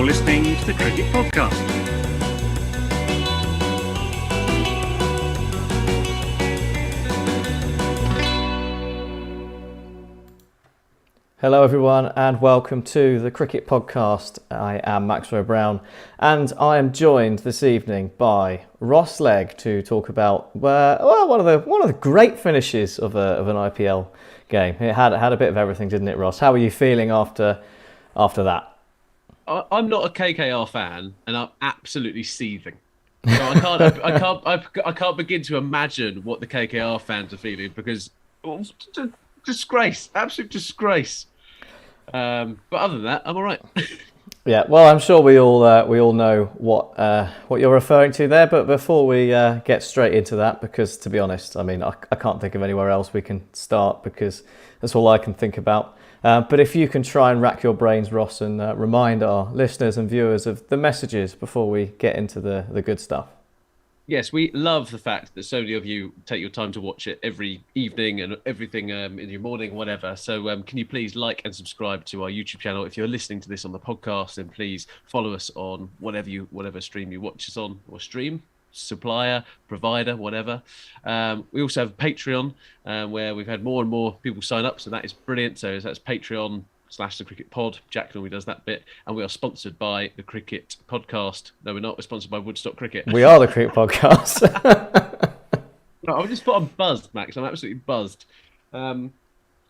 listening to the Cricket Podcast. Hello everyone and welcome to the Cricket Podcast. I am Maxwell Brown and I am joined this evening by Ross Legg to talk about one of the great finishes of an IPL game. It had a bit of everything, didn't it, Ross? How are you feeling after that? I'm not a KKR fan and I'm absolutely seething. So I can't begin to imagine what the KKR fans are feeling because disgrace, absolute disgrace. But other than that, I'm all right. Yeah, well, I'm sure we all know what you're referring to there. But before we get straight into that, because to be honest, I mean, I can't think of anywhere else we can start because that's all I can think about. But if you can try and rack your brains, Ross, and remind our listeners and viewers of the messages before we get into the good stuff. Yes, we love the fact that so many of you take your time to watch it every evening and everything in your morning, whatever. So can you please like and subscribe to our YouTube channel? If you're listening to this on the podcast, then please follow us on whatever stream you watch us on, or stream, supplier, provider, whatever. We also have Patreon where we've had more and more people sign up. So that is brilliant. So that's Patreon/the Cricket Pod. Jack normally does that bit, and we are sponsored by the Cricket Podcast. No, we're not. We're sponsored by Woodstock Cricket. We are the Cricket Podcast. No, I just thought I'm buzzed, Max. I'm absolutely buzzed. But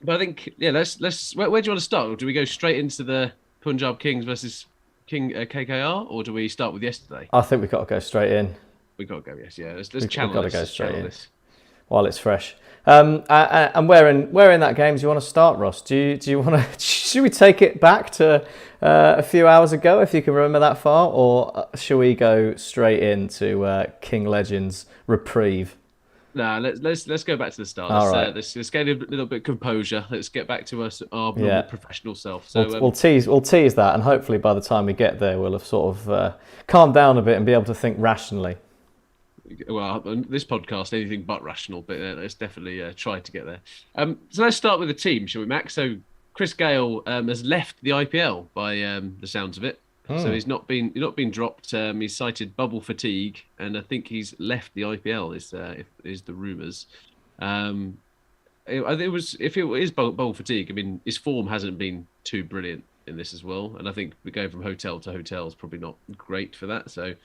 I think, yeah, let's. Where do you want to start? Or do we go straight into the Punjab Kings versus KKR, or do we start with yesterday? I think we've got to go straight in. We got to go. Yes, yeah. Let's We've channel got to this. go straight in This. while it's fresh. And where in that game do you want to start, Ross? Do you want to? Should we take it back to a few hours ago, if you can remember that far, or should we go straight into King Legend's reprieve? No, let's go back to the start. All right. Let's get a little bit of composure. Let's get back to our normal professional self. So We'll tease that, and hopefully by the time we get there, we'll have sort of calmed down a bit and be able to think rationally. well, on this podcast, anything but rational, but let's definitely try to get there. So let's start with the team, shall we, Max? So Chris Gayle has left the IPL by the sounds of it. So he's not been dropped. He's cited bubble fatigue, and I think he's left the IPL. Is the rumours. If it is bubble fatigue, I mean, his form hasn't been too brilliant in this as well, and I think going from hotel to hotel is probably not great for that. So.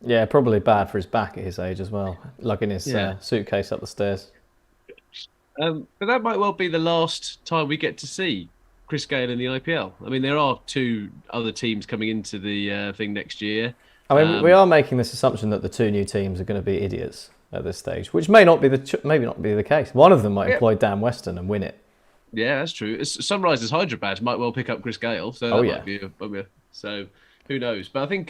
Yeah, probably bad for his back at his age as well, lugging his suitcase up the stairs. But that might well be the last time we get to see Chris Gayle in the IPL. I mean, there are two other teams coming into the thing next year. I mean, we are making this assumption that the two new teams are going to be idiots at this stage, which may not be the case. One of them might employ Dan Weston and win it. Yeah, that's true. Sunrisers Hyderabad might well pick up Chris Gayle, so that might be so who knows? But I think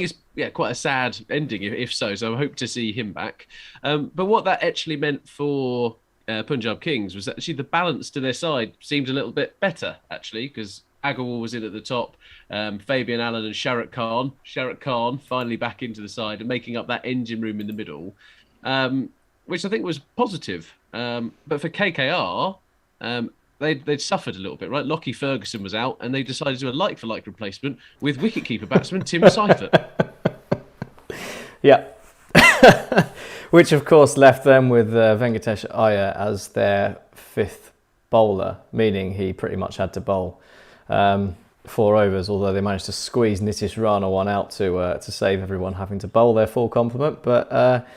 it's quite a sad ending if so. So I hope to see him back. But what that actually meant for Punjab Kings was actually the balance to their side seemed a little bit better actually, because Agarwal was in at the top, Fabian Allen and Sharok Khan. Sharok Khan finally back into the side and making up that engine room in the middle, which I think was positive. But for KKR, they'd suffered a little bit, right? Lockie Ferguson was out, and they decided to do a like-for-like replacement with wicketkeeper batsman Tim Seifert. Yeah. Which, of course, left them with Venky Iyer as their fifth bowler, meaning he pretty much had to bowl 4 overs, although they managed to squeeze Nitish Rana one out to save everyone having to bowl their full complement. But,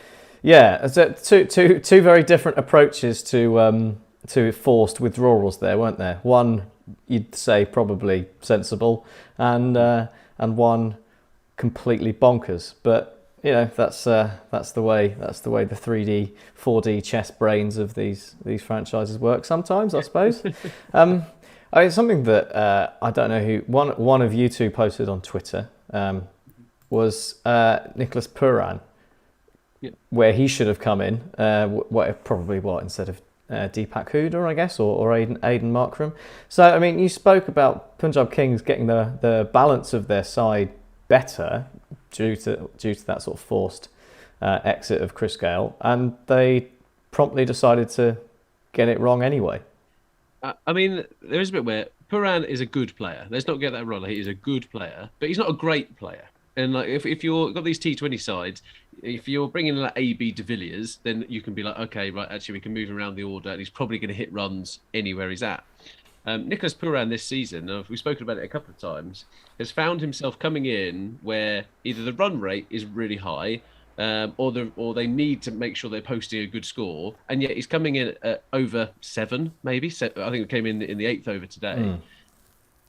two very different approaches to forced withdrawals there, weren't there? One, you'd say, probably sensible, and one completely bonkers. But you know, that's the way the 3D, 4D chess brains of these franchises work sometimes, I suppose. I mean, something that I don't know who one of you two posted on Twitter was Nicholas Puran, where he should have come in. Instead of Deepak Hooda, I guess, or Aidan Markram. So, I mean, you spoke about Punjab Kings getting the balance of their side better due to that sort of forced exit of Chris Gayle, and they promptly decided to get it wrong anyway. I mean, there is a bit where Puran is a good player. Let's not get that wrong. He is a good player, but he's not a great player. And like, if you're got these T20 sides, if you're bringing in like AB de Villiers, then you can be like, okay, right, actually we can move him around the order, and he's probably going to hit runs anywhere he's at. Nicholas Puran this season, we've spoken about it a couple of times, has found himself coming in where either the run rate is really high, or they need to make sure they're posting a good score, and yet he's coming in at over 7, maybe. I think it came in the 8th over today.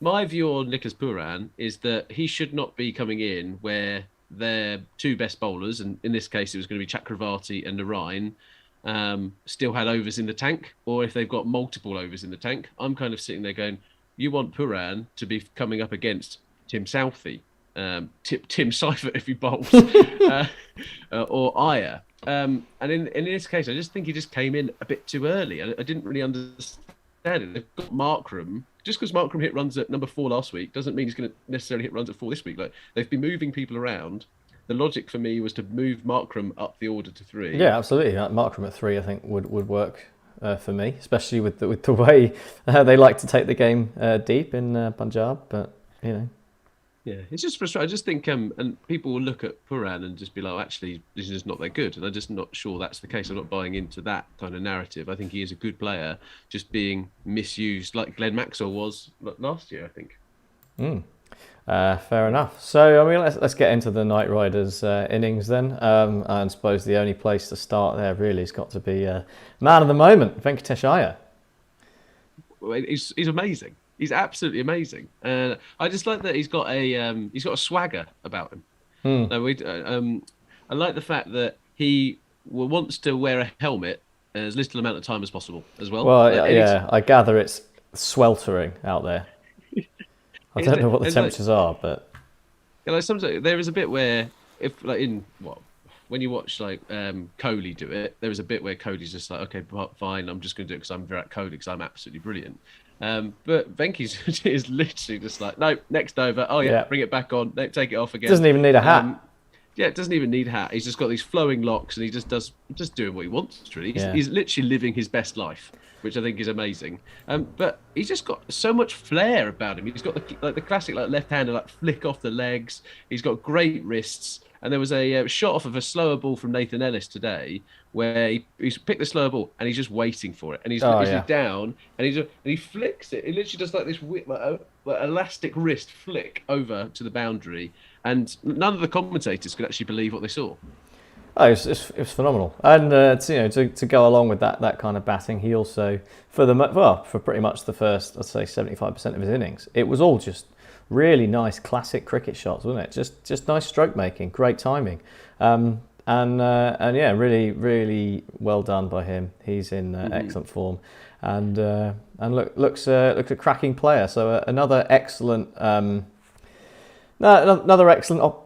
My view on Nicholas Puran is that he should not be coming in where their two best bowlers, and in this case it was going to be Chakravarti and Narine, still had overs in the tank, or if they've got multiple overs in the tank. I'm kind of sitting there going, you want Puran to be coming up against Tim Southey, Tim Seifert if he bowls, or Iyer. And in this case, I just think he just came in a bit too early. I didn't really understand it. They've got Markram. Just because Markram hit runs at number 4 last week doesn't mean he's going to necessarily hit runs at 4 this week. Like, they've been moving people around. The logic for me was to move Markram up the order to 3. Yeah, absolutely. Markram at 3, I think, would work for me, especially with the way they like to take the game deep in Punjab. But yeah, it's just frustrating. I just think, and people will look at Puran and just be like, oh, actually, this is just not that good. And I'm just not sure that's the case. I'm not buying into that kind of narrative. I think he is a good player, just being misused like Glenn Maxwell was last year, I think. Fair enough. So, I mean, let's get into the Knight Riders innings then. I suppose the only place to start there really has got to be man of the moment, Venky Iyer. He's amazing. He's absolutely amazing. I just like that he's got a swagger about him. I like the fact that he wants to wear a helmet as little amount of time as possible as well. Well, yeah, I gather it's sweltering out there. I don't know what the temperatures are, but sometimes there is a bit where when you watch Kohli do it, there is a bit where Kohli's just like, okay, fine, I'm just going to do it because I'm Virat Kohli because I'm absolutely brilliant. But Venky's is literally just like, no, next over. Oh yeah, bring it back on. Take it off again. Doesn't even need a hat. It doesn't even need a hat. He's just got these flowing locks, and he just doing what he wants. Really, he's literally living his best life, which I think is amazing. But he's just got so much flair about him. He's got the classic left-hander flick off the legs. He's got great wrists. And there was a shot off of a slower ball from Nathan Ellis today, where he's picked the slower ball and he's just waiting for it, and he's down and he flicks it. He literally does like this elastic wrist flick over to the boundary, and none of the commentators could actually believe what they saw. Oh, it was phenomenal, and to go along with that kind of batting, he also for pretty much the first, I'd say 75% of his innings, it was all just really nice classic cricket shots, wasn't it? Just nice stroke making, great timing, and yeah, really really well done by him. He's in excellent form, and looks a cracking player. So another excellent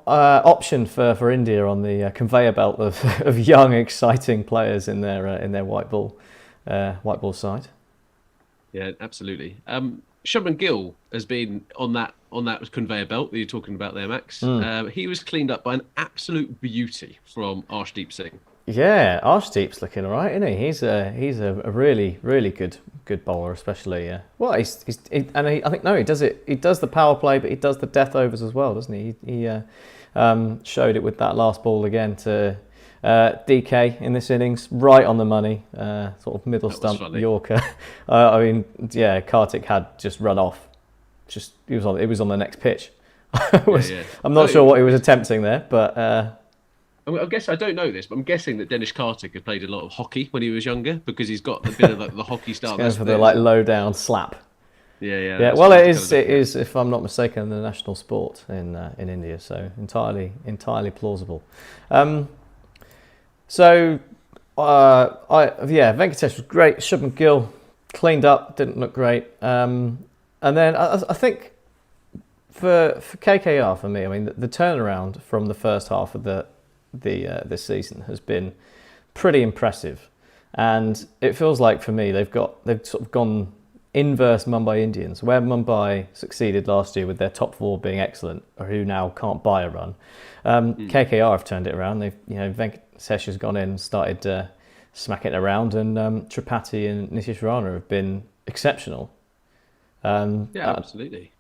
option for India on the conveyor belt of young exciting players in their white ball side. Yeah, absolutely. Shubman Gill has been on that conveyor belt that you're talking about there, Max. He was cleaned up by an absolute beauty from Arshdeep Singh. Yeah, Arshdeep's looking all right, isn't he? He's a really really good bowler, especially. Well, I think he does it. He does the power play, but he does the death overs as well, doesn't he? He showed it with that last ball again to DK in this innings, right on the money, sort of middle stump Yorker. I mean, yeah, Kartik had just run off. It was on the next pitch. I'm not sure what he was attempting there, but I guess I don't know this, but I'm guessing that Danish Kartik had played a lot of hockey when he was younger because he's got a bit of the hockey style. Going for the low down slap. Yeah. Well, it is, if I'm not mistaken, the national sport in India, so entirely plausible. So, Venkatesh was great. Shubman Gill cleaned up, didn't look great. And then I think for KKR, for me, I mean, the turnaround from the first half of this season has been pretty impressive. And it feels like, for me, they've sort of gone inverse Mumbai Indians, where Mumbai succeeded last year with their top 4 being excellent, or who now can't buy a run. KKR have turned it around. Venkatesh has gone in and started smacking it around, and Tripathi and Nitish Rana have been exceptional. Yeah, absolutely.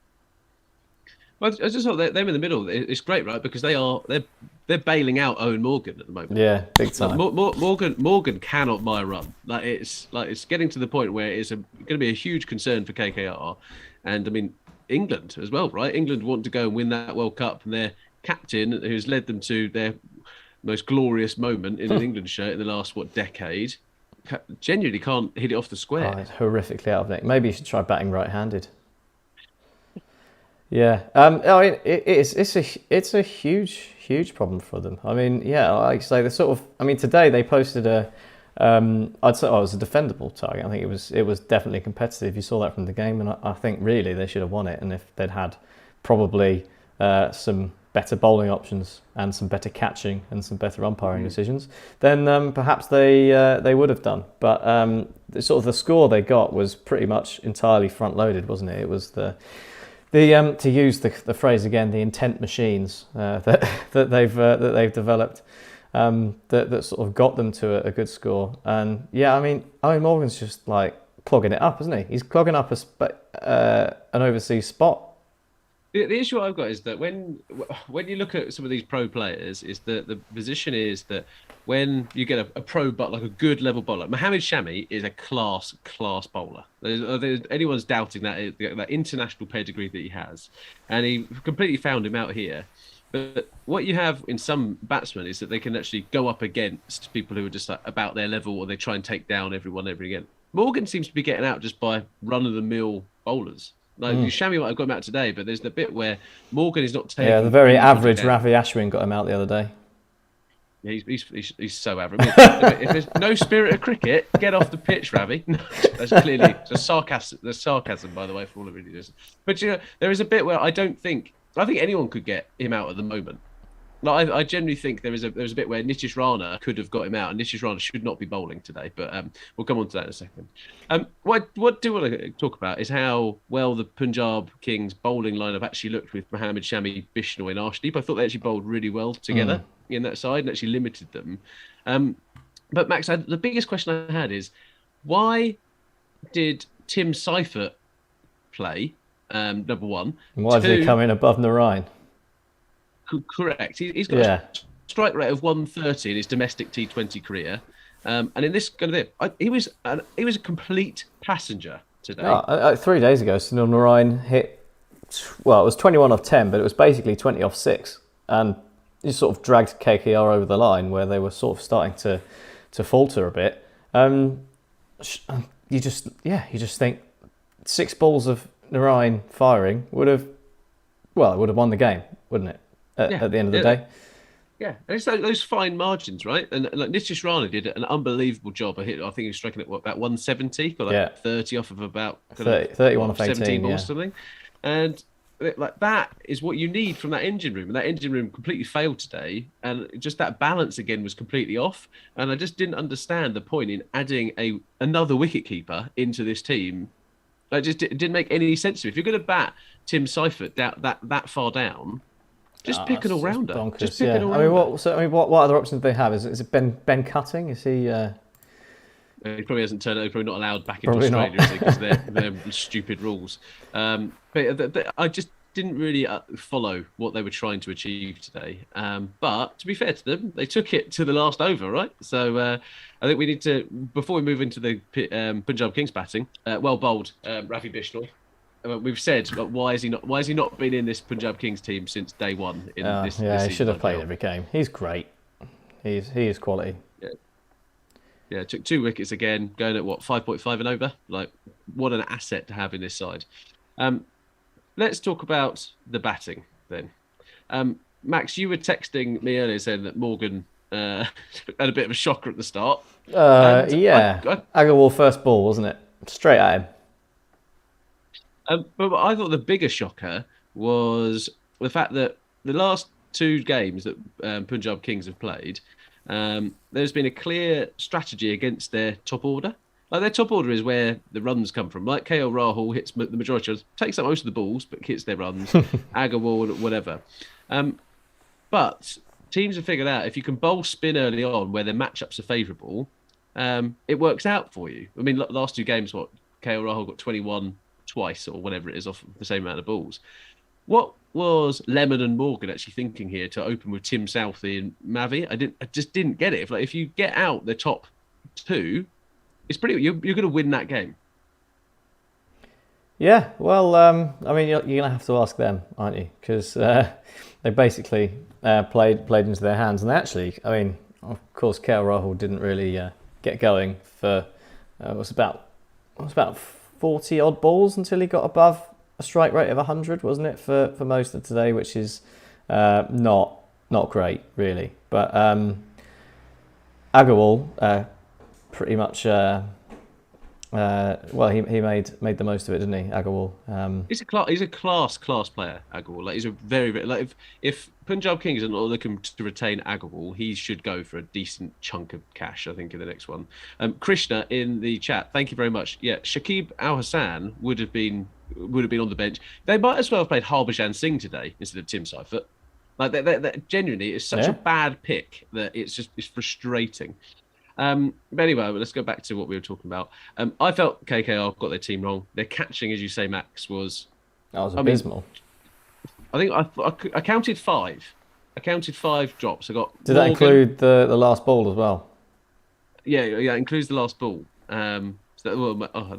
Well, I just thought them in the middle. It's great, right? Because they're bailing out Owen Morgan at the moment. Yeah, big time. Morgan cannot buy a run. It's getting to the point where it's going to be a huge concern for KKR, and I mean England as well, right? England want to go and win that World Cup, and their captain, who's led them to their most glorious moment in an England shirt in the last decade, genuinely can't hit it off the square. Oh, it's horrifically out of nick. Maybe you should try batting right-handed. Yeah, it's a huge problem for them. I mean, yeah, like I say, the sort of. I mean, today they posted I'd say it was a defendable target. I think it was definitely competitive. You saw that from the game, and I think really they should have won it. And if they'd had probably some better bowling options and some better catching and some better umpiring decisions, then perhaps they would have done. But the score they got was pretty much entirely front loaded, wasn't it? It was the to use the phrase again, the intent machines that they've developed that sort of got them to a good score. And yeah, I mean, Owen Morgan's just like clogging it up, isn't he? He's clogging up an overseas spot. The issue I've got is that when you look at some of these pro players, is that the position is that when you get a pro but like a good level bowler, Mohammed Shami is a class bowler. Anyone's doubting that international pedigree that he has, and he completely found him out here. But what you have in some batsmen is that they can actually go up against people who are just like about their level, or they try and take down everyone again. Morgan seems to be getting out just by run-of-the-mill bowlers. Like Shami might have got him out today, but there's the bit where Morgan is not taking. Yeah, the very average Ravi Ashwin got him out the other day. Yeah, he's so average. If there's no spirit of cricket, get off the pitch, Ravi. That's clearly sarcasm. There's sarcasm, by the way, for all of it. But there is a bit where I think anyone could get him out at the moment. Like, I generally think there's a bit where Nitish Rana could have got him out, and Nitish Rana should not be bowling today. But we'll come on to that in a second. What I do want to talk about is how well the Punjab Kings bowling lineup actually looked with Mohammed Shami, Bishnoi, and Arshdeep. I thought they actually bowled really well together in that side and actually limited them. But Max, the biggest question I had is, why did Tim Seifert play number one? Why did he come in above Narine? Correct. He's got a strike rate of 130 in his domestic T20 career, and in this kind of thing, he was a complete passenger today. 3 days ago, Sunil Narine hit. Well, it was 21 off 10, but it was basically 20 off 6, and he sort of dragged KKR over the line where they were sort of starting to falter a bit. You just think 6 balls of Narine firing would have won the game, wouldn't it? At the end of the day. Yeah, and it's those fine margins, right? And like Nitish Rana did an unbelievable job. I think he was striking at about 170, got 30 off of about 31 off 17 balls, or something. And like that is what you need from that engine room. And that engine room completely failed today, and just that balance again was completely off. And I just didn't understand the point in adding another wicketkeeper into this team. It didn't make any sense to me. If you're going to bat Tim Seifert that far down, just pick an all-rounder. Just pick an all-rounder. I mean, what other options do they have? Is it Ben Cutting? Is he? He probably hasn't turned out. He's probably not allowed back into Australia because their stupid rules. But I just didn't really follow what they were trying to achieve today. But to be fair to them, they took it to the last over, right? So I think we need to, before we move into the Punjab Kings batting, well bowled, Ravi Bishnoi. We've said, why has he not been in this Punjab Kings team since day one? This he should have played every game. He's great. He is quality. Yeah, took 2 wickets again, going at 5.5 and over. Like, what an asset to have in this side. Let's talk about the batting then. Max, you were texting me earlier saying that Morgan had a bit of a shocker at the start. Agarwal first ball, wasn't it? Straight at him. But I thought the bigger shocker was the fact that the last 2 games that Punjab Kings have played, there's been a clear strategy against their top order. Like, their top order is where the runs come from. Like KL Rahul hits the majority of takes up most of the balls, but hits their runs. Agarwal, whatever. But teams have figured out if you can bowl spin early on where their matchups are favourable, it works out for you. I mean, last 2 games, KL Rahul got 21, twice or whatever it is off the same amount of balls. What was Lemon and Morgan actually thinking here to open with Tim Southey and Mavi? I just didn't get it. If you get out the top two, it's you're going to win that game. Yeah, well, I mean, you're going to have to ask them, aren't you? Because they basically played into their hands, and they actually, I mean, of course, KL Rahul didn't really get going for it was about 40 odd balls until he got above a strike rate of 100, wasn't it, for most of today, which is not great really. But Agarwal pretty much well, he made the most of it, didn't he, Agarwal? He's a class player, Agarwal. Like, he's a very if Punjab Kings are not looking to retain Agarwal, he should go for a decent chunk of cash, I think, in the next one. Krishna in the chat, thank you very much. Yeah, Shakib Al Hassan would have been on the bench. They might as well have played Harbhajan Singh today instead of Tim Seifert. Like that genuinely is such a bad pick that it's frustrating. But anyway, let's go back to what we were talking about. I felt KKR got their team wrong. Their catching, as you say, Max, was abysmal. I think I counted 5. I counted 5 drops. I got. Did that include the last ball as well? Yeah, it includes the last ball. I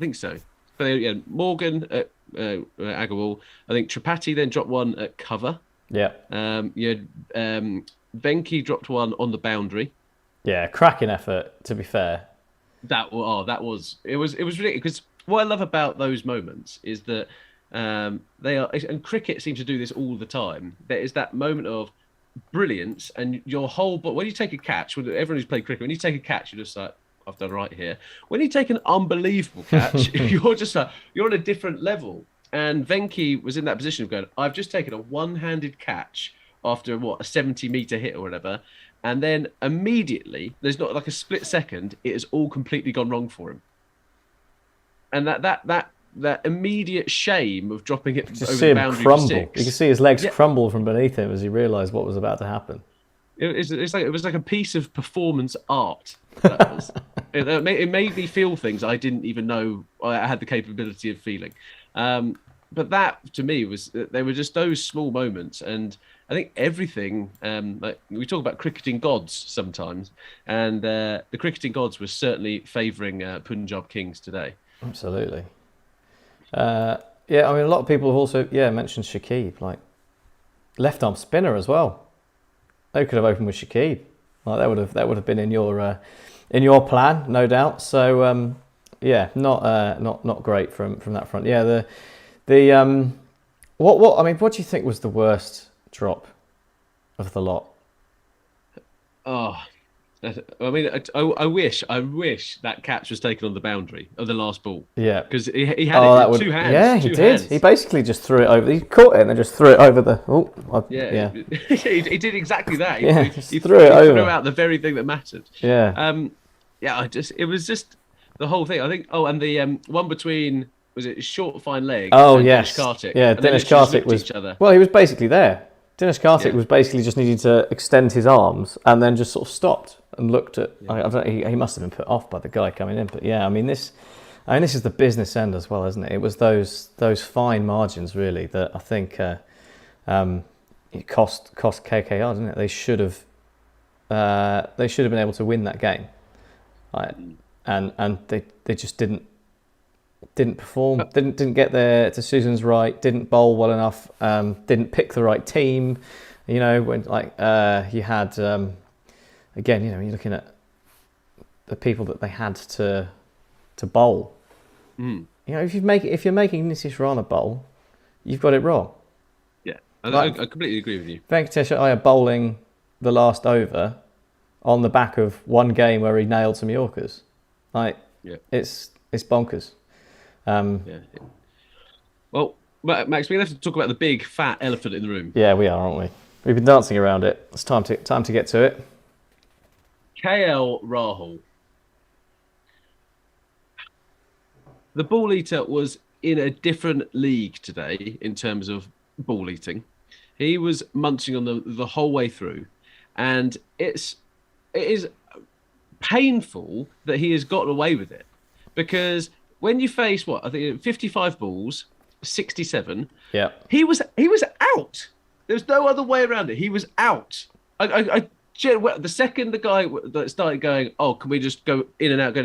think so. But yeah, Morgan at Agarwal. I think Tripathi then dropped one at cover. Yeah. Venky dropped one on the boundary. Yeah, cracking effort, to be fair. It was ridiculous, because what I love about those moments is that they are, and cricket seems to do this all the time. There is that moment of brilliance, and your whole, but when you take a catch, everyone who's played cricket, when you take a catch, you're just like, I've done right here. When you take an unbelievable catch, you're just like, you're on a different level. And Venky was in that position of going, I've just taken a one-handed catch after a 70-meter hit or whatever. And then immediately, there's not like a split second, it has all completely gone wrong for him. And that immediate shame of dropping it just over see the him boundary crumble. for 6. You can see his legs crumble from beneath him as he realised what was about to happen. It was like a piece of performance art. That was. It made me feel things I didn't even know I had the capability of feeling. But that, to me, they were just those small moments. And I think everything, like we talk about cricketing gods sometimes, and the cricketing gods were certainly favouring Punjab Kings today. Absolutely. Yeah, I mean, a lot of people have also mentioned Shakib, like left arm spinner as well. They could have opened with Shakib. Like that would have been in your plan, no doubt. So not great from that front. Yeah, what do you think was the worst drop of the lot? Oh, I mean, I wish that catch was taken on the boundary of the last ball. Yeah, because he had it in 2 hands. Yeah, he did. He basically just threw it over. He caught it and then just threw it over the. He did exactly that. He threw it over. Threw out the very thing that mattered. Yeah. It was just the whole thing. I think. Oh, and the one between, was it short fine leg? Oh yes. Dinesh Karthik. Yeah, Dinesh Karthik was. Well, he was basically there. Dinesh Karthik was basically just needing to extend his arms and then just sort of stopped and looked at. I don't know, he must have been put off by the guy coming in, but yeah, I mean this is the business end as well, isn't it? It was those fine margins really that I think it cost KKR, didn't it? They should have been able to win that game, right? And they just didn't perform, didn't get their decisions right, didn't bowl well enough, didn't pick the right team. You know, when you had again, you know, you're looking at the people that they had to bowl. You know, if you're making Nitish Rana bowl, you've got it wrong. Yeah, I completely agree with you. Venkatesh Iyer bowling the last over on the back of one game where he nailed some Yorkers. It's bonkers. Well, Max, we're going to have to talk about the big fat elephant in the room. Yeah, we are, aren't we? We've been dancing around it. It's time to get to it. KL Rahul. The ball eater was in a different league today in terms of ball eating. He was munching on the whole way through, and it is painful that he has gotten away with it, because when you face what I think 55 balls, 67. Yeah. He was out. There's no other way around it. He was out. The second the guy that started going, oh, can we just go in and out?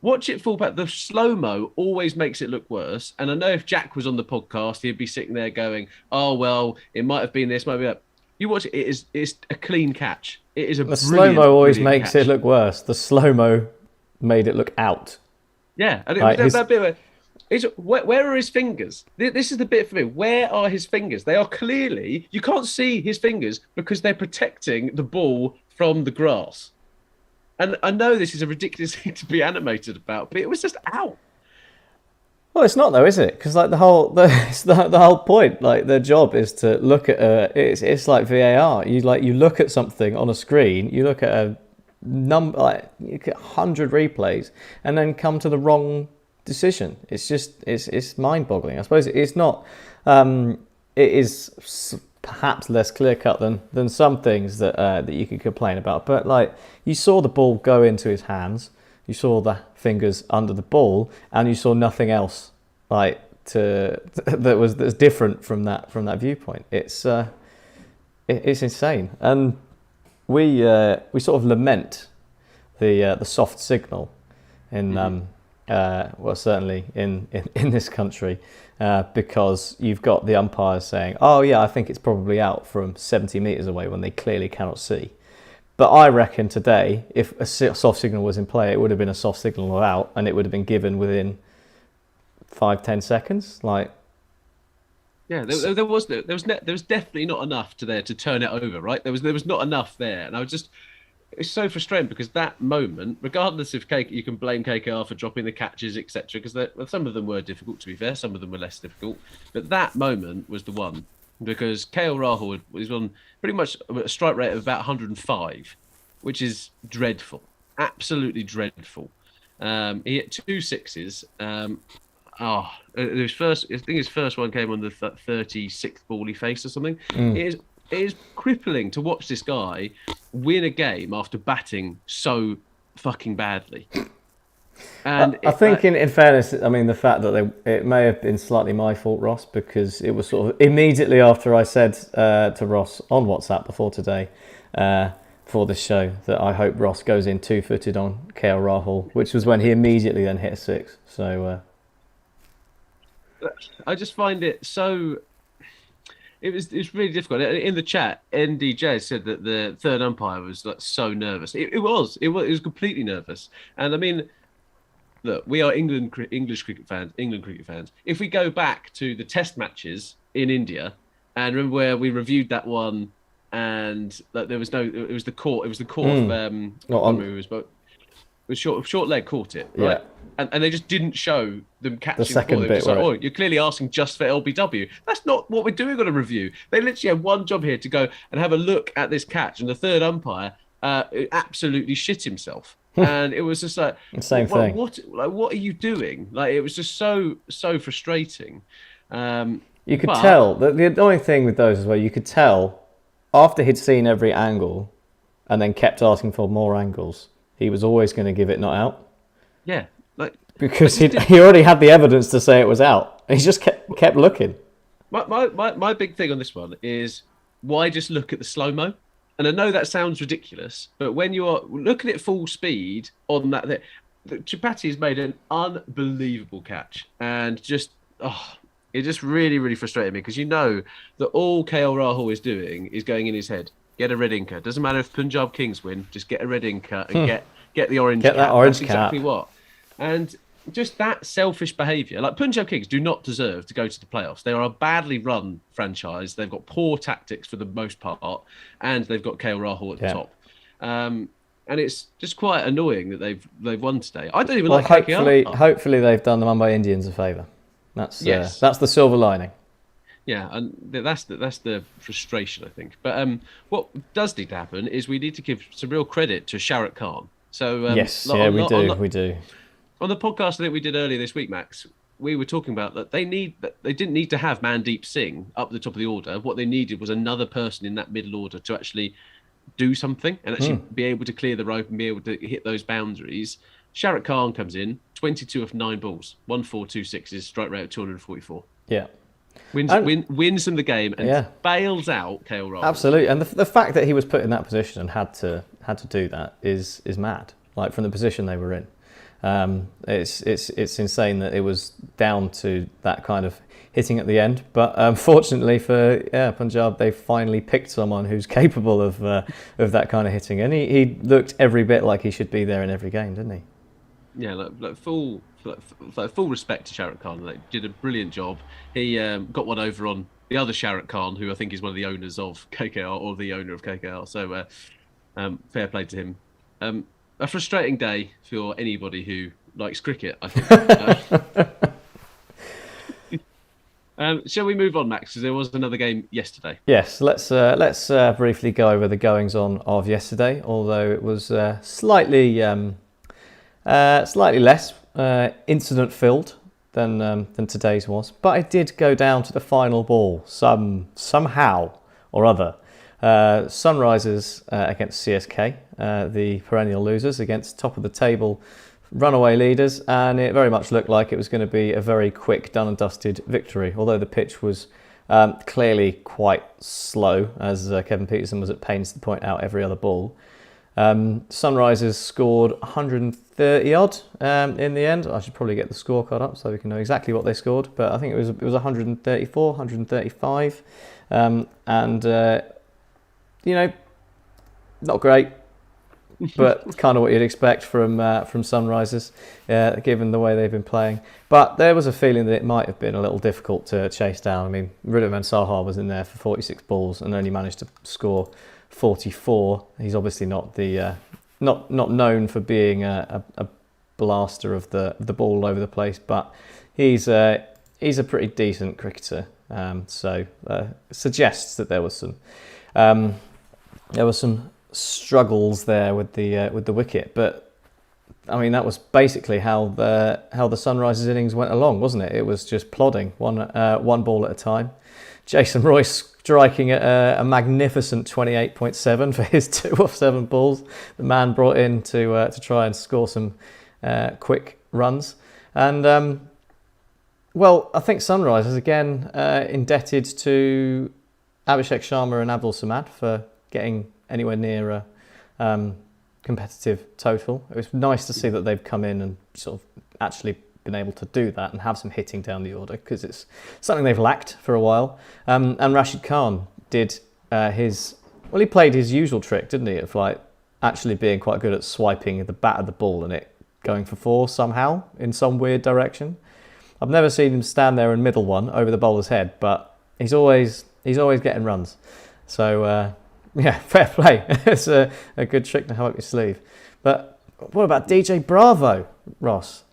Watch it fall back. The slow-mo always makes it look worse. And I know if Jack was on the podcast, he'd be sitting there going, oh, well, it might have been this, might be that. You watch it, it's a clean catch. It is a The slow-mo always makes catch. it look worse. The slow-mo made it look out. Yeah. And it was that bit where are his fingers? This is the bit for me. Where are his fingers? They are clearly, you can't see his fingers because they're protecting the ball from the grass. And I know this is a ridiculous thing to be animated about, but it was just out. Well, it's not though, is it? Because like the whole point, like their job is to look at it's like VAR. You look at something on a screen, you look at a number, like you get 100 replays, and then come to the wrong decision. It's just it's mind-boggling. I suppose it's not. It is perhaps less clear-cut than some things that you could complain about. But like you saw the ball go into his hands, you saw the fingers under the ball, and you saw nothing else like that's different from that viewpoint. It's insane, and we sort of lament the soft signal in well, certainly in this country, because you've got the umpires saying, oh yeah, I think it's probably out from 70 metres away when they clearly cannot see. But I reckon today, if a soft signal was in play, it would have been a soft signal or out, and it would have been given within 5-10 seconds. Like, yeah, there was definitely not enough to turn it over, right? There was not enough there, and it's so frustrating because that moment, regardless if you can blame KKR for dropping the catches, etc., because some of them were difficult, to be fair, some of them were less difficult, but that moment was the one, because KL Rahul was on pretty much a strike rate of about 105, which is dreadful, absolutely dreadful. He hit 2 sixes. His first one came on the 36th ball he faced or something. It is crippling to watch this guy win a game after batting so fucking badly. And I think, in fairness, I mean, the fact that it may have been slightly my fault, Ross, because it was sort of immediately after I said to Ross on WhatsApp before today, for this show, that I hope Ross goes in 2-footed on KL Rahul, which was when he immediately then hit a 6. So I just find it so. It's really difficult. In the chat, NDJ said that the third umpire was like so nervous. It was completely nervous. And I mean, look, we are England cricket fans. If we go back to the Test matches in India, and remember where we reviewed that one, and like, it was the court. It was the court. Short leg caught it, right? Yeah. And they just didn't show them catching the second bit. Like, oh, you're clearly asking just for LBW. That's not what we're doing on a review. They literally had one job here to go and have a look at this catch, and the third umpire absolutely shit himself. And it was just like the same thing. What are you doing? Like, it was just so frustrating. You could tell. The only thing with those is where you could tell after he'd seen every angle, and then kept asking for more angles, he was always going to give it not out. Yeah. Because he already had the evidence to say it was out. He just kept looking. My big thing on this one is, why just look at the slow-mo? And I know that sounds ridiculous, but when you are looking at full speed on that, Tripathi has made an unbelievable catch. And it just really, really frustrated me, because you know that all KL Rahul is doing is going in his head. Get a red inker. Doesn't matter if Punjab Kings win, just get a red inker and get the orange cap. That orange That's cap. Exactly what. And just that selfish behaviour. Like, Punjab Kings do not deserve to go to the playoffs. They are a badly run franchise. They've got poor tactics for the most part, and they've got KL Rahul at the top. And it's just quite annoying that they've won today. I don't even like KKR. Hopefully they've done the Mumbai Indians a favour. That's the silver lining. Yeah, and that's the frustration, I think. But what does need to happen is we need to give some real credit to Sharok Khan. So we do. On the podcast I think we did earlier this week, Max, we were talking about that they didn't need to have Mandeep Singh up the top of the order. What they needed was another person in that middle order to actually do something and actually be able to clear the rope and be able to hit those boundaries. Sharok Khan comes in, 22 of 9 balls, 1-4-2-6 is strike rate of 244. Yeah. Wins in the game and bails out KL Rahul. Absolutely, and the fact that he was put in that position and had to do that is mad. Like from the position they were in, it's insane that it was down to that kind of hitting at the end. But fortunately for Punjab, they finally picked someone who's capable of that kind of hitting, and he looked every bit like he should be there in every game, didn't he? Yeah, like full respect to Sharok Khan. Like, did a brilliant job. He got one over on the other Sharok Khan, who I think is one of the owners of KKR or the owner of KKR. So fair play to him. A frustrating day for anybody who likes cricket, I think. Shall we move on, Max? Because there was another game yesterday. Yes, let's briefly go over the goings on of yesterday. Although it was slightly less incident filled than today's was, but it did go down to the final ball somehow or other. Sunrisers against CSK, the perennial losers, against top of the table runaway leaders, and it very much looked like it was going to be a very quick, done and dusted victory, although the pitch was clearly quite slow, as Kevin Peterson was at pains to point out every other ball. Sunrisers scored 130 odd in the end. I should probably get the scorecard up so we can know exactly what they scored, but I think it was 134, 135, and not great, but kind of what you'd expect from Sunrisers, given the way they've been playing. But there was a feeling that it might have been a little difficult to chase down. I mean, Wriddhiman Saha was in there for 46 balls and only managed to score 44. He's obviously not the not known for being a blaster of the ball all over the place, but he's a pretty decent cricketer. So suggests that there was some struggles there with the wicket, but I mean that was basically how the Sunrisers innings went along, wasn't it? It was just plodding, one ball at a time. Jason Roy striking at a magnificent 28.7 for his 2 of 7 balls. The man brought in to try and score some quick runs, and I think Sunrisers again indebted to Abhishek Sharma and Abdul Samad for getting anywhere near a competitive total. It was nice to see that they've come in and sort of actually been able to do that and have some hitting down the order, because it's something they've lacked for a while. And Rashid Khan did he played his usual trick, didn't he, of like actually being quite good at swiping the bat of the ball and it going for 4 somehow in some weird direction. I've never seen him stand there and middle one over the bowler's head, but he's always getting runs. So fair play. It's a good trick to have up your sleeve. But what about DJ Bravo, Ross?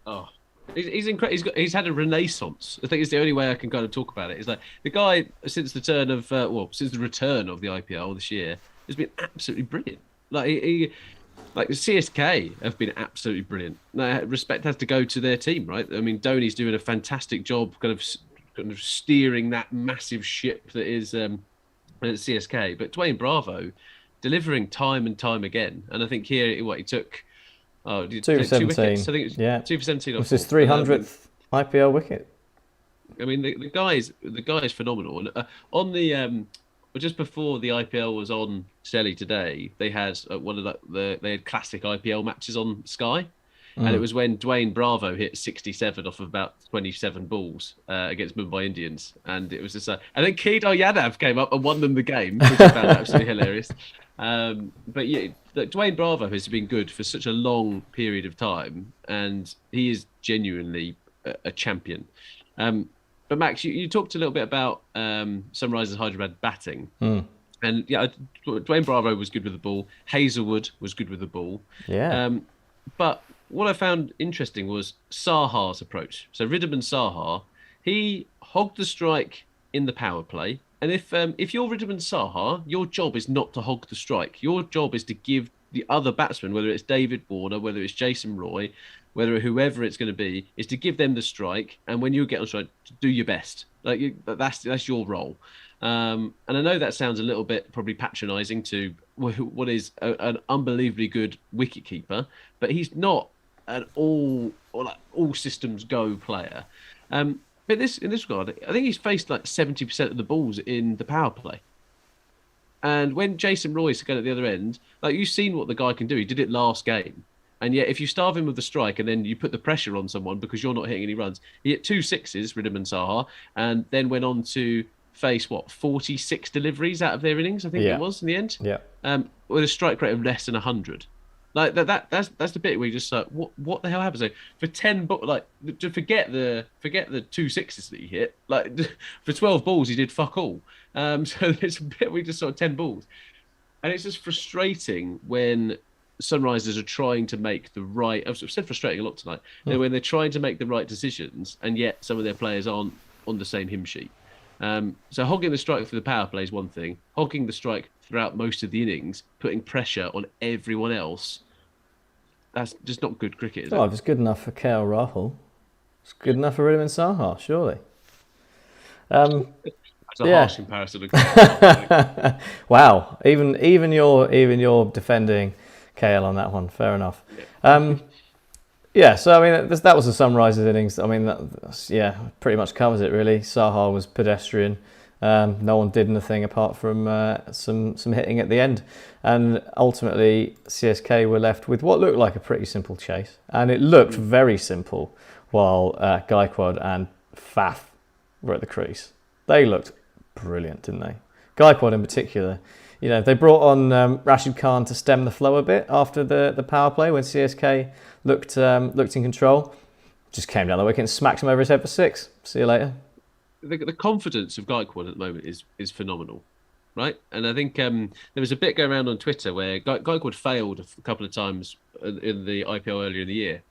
Oh, he's incredible. He's had a renaissance. I think it's the only way I can kind of talk about it. Is like the guy since the return of the IPL this year has been absolutely brilliant. Like CSK have been absolutely brilliant. Now, respect has to go to their team, right? I mean, Dhoni's doing a fantastic job, kind of steering that massive ship that is CSK. But Dwayne Bravo delivering time and time again, and I think here he took 2 for 17. wickets. I think it's 2 for 17. It was his 300th IPL wicket. I mean, the guy is phenomenal. And on the just before the IPL was on Telly today, they had one of they had classic IPL matches on Sky, and it was when Dwayne Bravo hit 67 off of about 27 balls against Mumbai Indians, and it was just and then Kedar Yadav came up and won them the game, which I found absolutely hilarious. But yeah, Dwayne Bravo has been good for such a long period of time, and he is genuinely a champion. But Max, you talked a little bit about Sunrisers Hyderabad batting. And yeah, Dwayne Bravo was good with the ball. Hazelwood was good with the ball. Yeah. But what I found interesting was Saha's approach. So Wriddhiman Saha, he hogged the strike in the power play. And if you're Wriddhiman Saha, your job is not to hog the strike. Your job is to give the other batsmen, whether it's David Warner, whether it's Jason Roy, whether whoever it's going to be, is to give them the strike. And when you get on strike, do your best. That's your role. And I know that sounds a little bit probably patronising to what is an unbelievably good wicketkeeper, but he's not an all systems go player. But in this regard, I think he's faced like 70% of the balls in the power play. And when Jason Royce going at the other end, like you've seen what the guy can do. He did it last game. And yet, if you starve him with the strike and then you put the pressure on someone because you're not hitting any runs, he hit 2 sixes, Ridham and Saha, and then went on to face 46 deliveries out of their innings, I think it was in the end. Yeah. With a strike rate of less than 100. Like that's the bit where you just like, what the hell happens? So for 10 to forget the 2 sixes that he hit, like for 12 balls he did fuck all. So there's a bit where he just saw 10 balls, and it's just frustrating when Sunrisers are trying to make the right. I've said frustrating a lot tonight. When they're trying to make the right decisions, and yet some of their players aren't on the same hymn sheet. So hogging the strike for the power play is one thing. Hogging the strike throughout most of the innings, putting pressure on everyone else, that's just not good cricket, is it? If it's good enough for KL Rahul, it's good enough for Ridham and Saha, surely. That's a harsh comparison. Wow, even you're defending KL on that one. Fair enough. So I mean that was the Sunrisers innings. I mean that pretty much covers it really. Saha was pedestrian. No one did anything apart from some hitting at the end, and ultimately CSK were left with what looked like a pretty simple chase, and it looked very simple while Gaikwad and Faf were at the crease. They looked brilliant, didn't they? Gaikwad in particular. You know, they brought on Rashid Khan to stem the flow a bit after the power play when CSK looked in control. Just came down the wicket and smacked him over his head for 6. See you later. The confidence of Gaikwad at the moment is phenomenal, right? And I think there was a bit going around on Twitter where Gaikwad failed a couple of times in the IPL earlier in the year,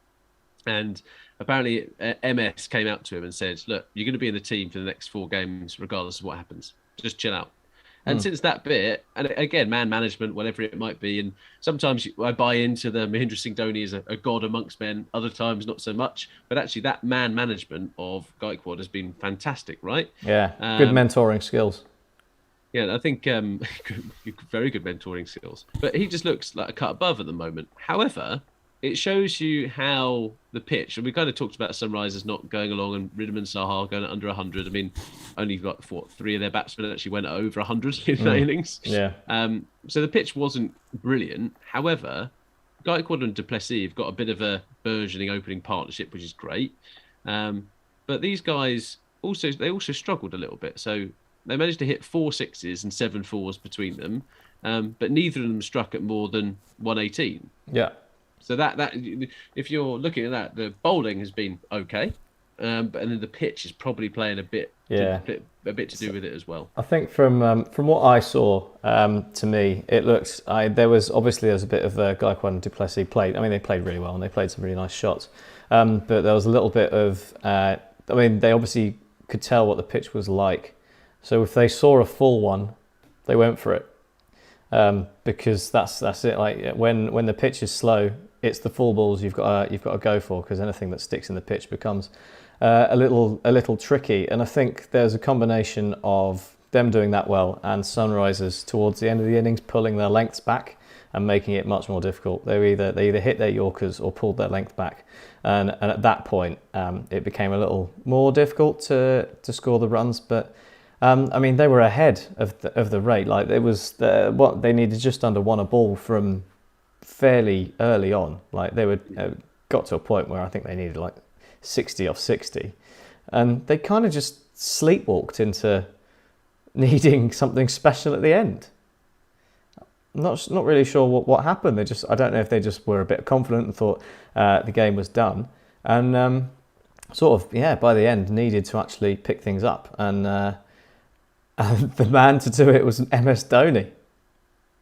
and apparently MS came out to him and said, "Look, you're going to be in the team for the next 4 games, regardless of what happens. Just chill out." And since that bit, and again, man management, whatever it might be, and sometimes I buy into the Mahendra Singh Dhoni as a god amongst men, other times not so much. But actually, that man management of Gaikwad has been fantastic, right? Yeah, good mentoring skills. Yeah, I think very good mentoring skills. But he just looks like a cut above at the moment. However, it shows you how the pitch, and we kind of talked about Sunrisers not going along and Ridham and Saha going under 100. I mean, only got 3 of their batsmen actually went over 100 in that innings. Yeah. So the pitch wasn't brilliant. However, Gaikwad and du Plessis have got a bit of a burgeoning opening partnership, which is great. But these guys also struggled a little bit. So they managed to hit 4 sixes and 7 fours between them, but neither of them struck at more than 118. Yeah. So that if you're looking at that, the bowling has been okay, and then the pitch is probably playing a bit to do with it as well. I think from what I saw, to me, it looks there was a bit of Gaikwad and du Plessis played. I mean, they played really well and they played some really nice shots, but there was a little bit of. I mean, they obviously could tell what the pitch was like, so if they saw a full one, they went for it. Because that's it. Like when the pitch is slow, it's the full balls you've got to go for, because anything that sticks in the pitch becomes a little tricky. And I think there's a combination of them doing that well and Sunrisers towards the end of the innings pulling their lengths back and making it much more difficult. They either hit their Yorkers or pulled their length back, and at that point it became a little more difficult to score the runs. But I mean, they were ahead of the rate. Like it was they needed just under 1 a ball from fairly early on. Like they were got to a point where I think they needed like 60 off 60, and they kind of just sleepwalked into needing something special at the end. I'm not really sure what happened. I don't know if they just were a bit confident and thought the game was done, and by the end needed to actually pick things up, and the man to do it was MS Dhoni.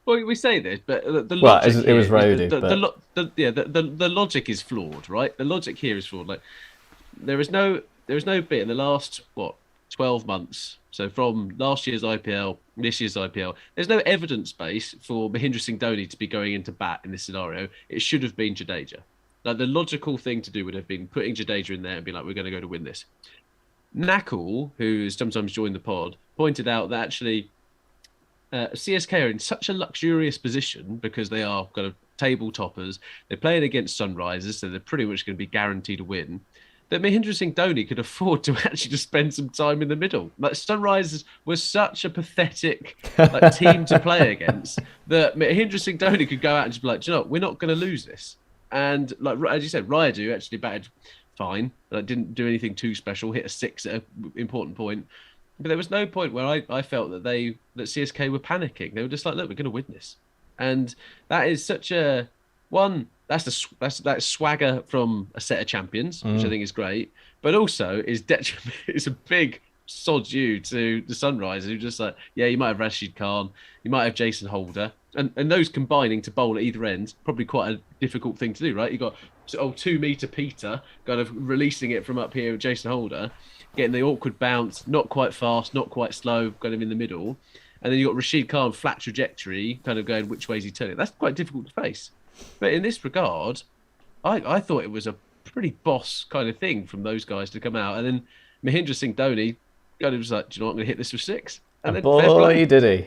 Well, we say this, but the logic it was Rhodey. The logic is flawed, right? The logic here is flawed. Like there is no bit in the last 12 months. So from last year's IPL, this year's IPL, there's no evidence base for Mahendra Singh Dhoni to be going into bat in this scenario. It should have been Jadeja. Like the logical thing to do would have been putting Jadeja in there and be like, we're going to go to win this. Nakul, who's sometimes joined the pod, pointed out that actually CSK are in such a luxurious position because they are kind of table toppers. They're playing against Sunrisers, so they're pretty much going to be guaranteed a win. That Mahendra Singh Dhoni could afford to actually just spend some time in the middle. Like Sunrisers was such a pathetic team to play against that Mahendra Singh Dhoni could go out and just be like, do you know what? We're not going to lose this. And like as you said, Rayadu actually batted fine. Didn't do anything too special. Hit a 6 at an important point. But there was no point where I felt that CSK were panicking. They were just like, look, we're going to win this. And that is such a one. That's swagger from a set of champions, which I think is great. But also is detriment. It's a big sod you to the Sunrisers who just like, yeah, you might have Rashid Khan, you might have Jason Holder, and those combining to bowl at either end, probably quite a difficult thing to do, right? You got 2 meter Peter kind of releasing it from up here with Jason Holder, getting the awkward bounce, not quite fast, not quite slow, kind of in the middle. And then you got Rashid Khan, flat trajectory, kind of going which way is he turning. That's quite difficult to face. But in this regard, I thought it was a pretty boss kind of thing from those guys to come out. And then Mahendra Singh Dhoni kind of was like, do you know what, I'm going to hit this for 6. And then boy, did he.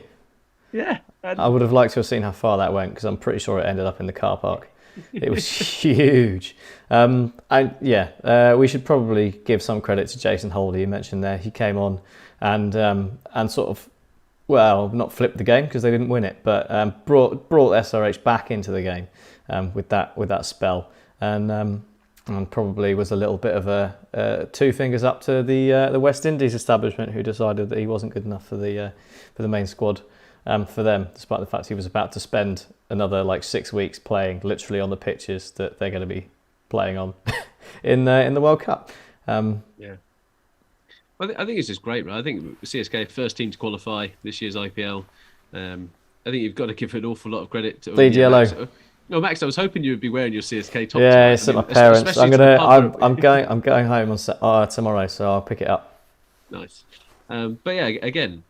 Yeah. I would have liked to have seen how far that went because I'm pretty sure it ended up in the car park. It was huge. We should probably give some credit to Jason Holder. You mentioned there. He came on and sort of, well, not flipped the game because they didn't win it, but brought SRH back into the game with that spell, and probably was a little bit of a 2 fingers up to the West Indies establishment who decided that he wasn't good enough for the main squad for them, despite the fact he was about to spend another 6 weeks playing literally on the pitches that they're going to be playing on in the World Cup. Yeah. I think it's just great, right? I think CSK first team to qualify this year's IPL. I think you've got to give an awful lot of credit to Lead yellow. Max. No, Max, I was hoping you would be wearing your CSK top. Yeah, it's at my parents. I'm going home on tomorrow, so I'll pick it up. Nice, but yeah, again,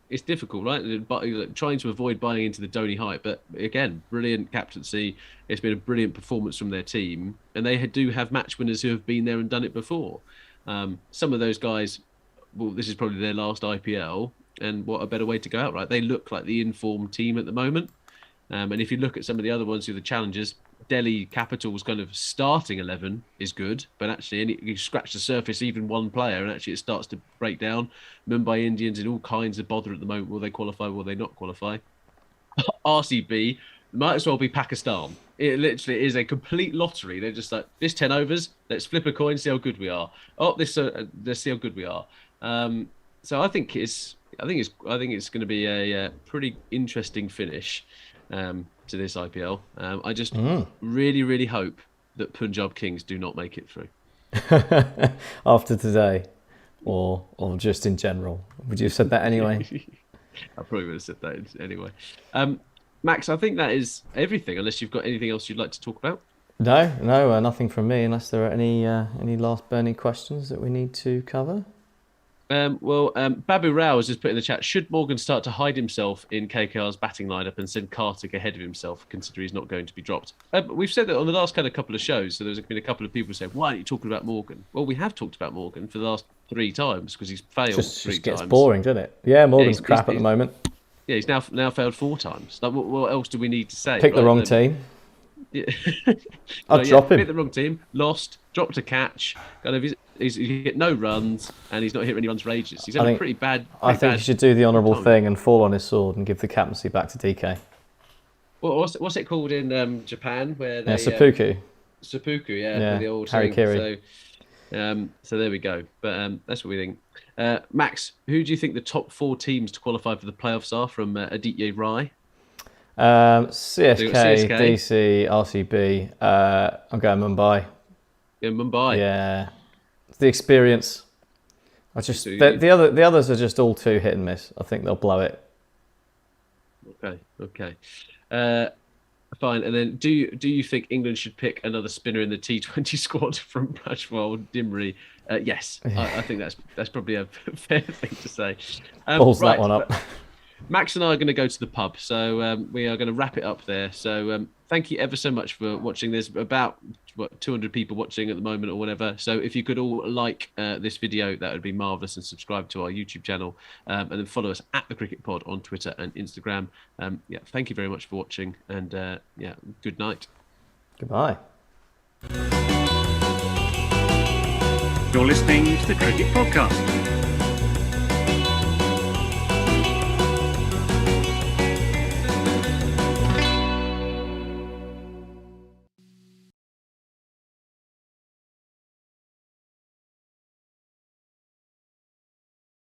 it's difficult, right? But trying to avoid buying into the Dhoni hype, but again, brilliant captaincy. It's been a brilliant performance from their team, and they do have match winners who have been there and done it before. Some of those guys, well, this is probably their last IPL, and what a better way to go out, right? They look like the informed team at the moment. And if you look at some of the other ones who are the challengers, Delhi Capital's kind of starting 11 is good, but actually you scratch the surface, even one player, and actually it starts to break down. Mumbai Indians in all kinds of bother at the moment. Will they qualify? Will they not qualify? RCB might as well be Pakistan. It literally is a complete lottery. They're just like, this 10 overs, let's flip a coin, see how good we are. Let's see how good we are. So I think it's going to be a pretty interesting finish to this IPL. I just really, really hope that Punjab Kings do not make it through. After today, or just in general. Would you have said that anyway? I probably would have said that anyway. Max, I think that is everything, unless you've got anything else you'd like to talk about. No, nothing from me, unless there are any last burning questions that we need to cover. Babu Rao has just put in the chat, should Morgan start to hide himself in KKR's batting lineup and send Kartik ahead of himself, considering he's not going to be dropped? We've said that on the last couple of shows, so there's been a couple of people saying, why aren't you talking about Morgan? Well, we have talked about Morgan for the last 3 times because he's failed 3 times. Just gets boring, doesn't it? Yeah, Morgan's crap at the moment. Yeah, he's now failed 4 times. Like, what else do we need to say? Pick the wrong team. Yeah. I'd drop him. Pick the wrong team, lost, dropped a catch. Kind of, he's hit no runs, and he's not hit any runs for ages. He's had a pretty bad. I think he should do the honourable thing and fall on his sword and give the captaincy back to DK. Well, what's it called in Japan? Where they, seppuku. Seppuku, yeah, the old harikiri. So there we go. But that's what we think. Max, who do you think the top 4 teams to qualify for the playoffs are from Aditya Rai? CSK, DC, RCB. I'm going Mumbai. Yeah, Mumbai. Yeah, the experience. The others are just all too hit and miss. I think they'll blow it. Okay. Fine. And then, do you think England should pick another spinner in the T20 squad from Brashwell, Dimri? Yes, I think that's probably a fair thing to say. Balls that one up. Max and I are going to go to the pub, so we are going to wrap it up there. So thank you ever so much for watching. There's about 200 people watching at the moment or whatever. So if you could all like this video, that would be marvelous, and subscribe to our YouTube channel, and then follow us at the Cricket Pod on Twitter and Instagram. Thank you very much for watching, and good night. Goodbye. You're listening to the Cricket Podcast.